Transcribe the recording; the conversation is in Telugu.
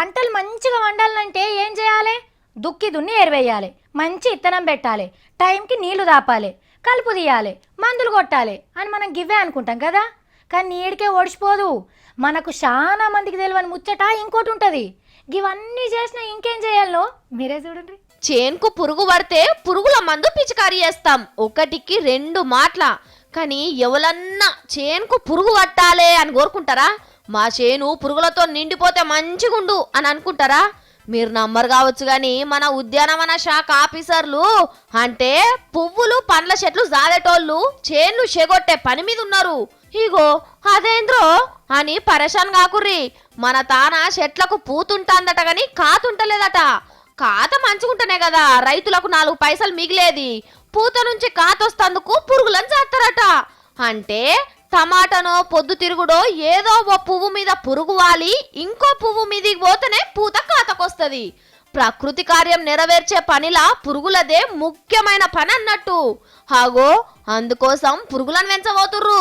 పంటలు మంచిగా వండాలంటే ఏం చేయాలి? దుక్కి దున్ని ఎరువేయాలి, మంచి ఇత్తనం పెట్టాలి, టైంకి నీళ్లు దాపాలి, కలుపు తీయాలి, మందులు కొట్టాలి అని మనం గివ్వే అనుకుంటాం కదా. కానీ నీడికే ఓడిచిపోదు. మనకు చాలా మందికి తెలియని ముచ్చట ఇంకోటి ఉంటుంది. ఇవన్నీ చేసినా ఇంకేం చేయాలో మీరే చూడండి. చేనుకు పురుగు పడితే పురుగుల మందు పిచికారీ చేస్తాం, ఒకటికి 2 మాటల. కానీ ఎవరన్నా చేనుకు పురుగు పట్టాలే అని కోరుకుంటారా? మా చేను పురుగులతో నిండిపోతే మంచిగుండు అని అనుకుంటారా? మీరు నమ్మరు కావచ్చు కానీ మన ఉద్యానవన శాఖ ఆఫీసర్లు అంటే పువ్వులు పండ్ల చెట్లు జాదేటోళ్ళు చేన్లు చెగొట్టే పని మీద ఉన్నారు. ఇగో అదేంద్రో అని పరేషాన్ కాకుర్రి. మన తాన చెట్లకు పూతుంటాందట గాని కాతుంటలేదట. కాత మంచుకుంటేనే కదా రైతులకు 4 పైసలు మిగిలేది. పూత నుంచి కాతొస్తందుకు పురుగులను చేస్తారట. అంటే టమాటానో పొద్దు తిరుగుడో ఏదో ఓ పువ్వు మీద పురుగు వాలి ఇంకో పువ్వు మీదికి పోతేనే పూత కాతకొస్తది. ప్రకృతి కార్యం నెరవేర్చే పనిలా పురుగులదే ముఖ్యమైన పని అన్నట్టు. హాగో అందుకోసం పురుగులను పెంచబోతుర్రు.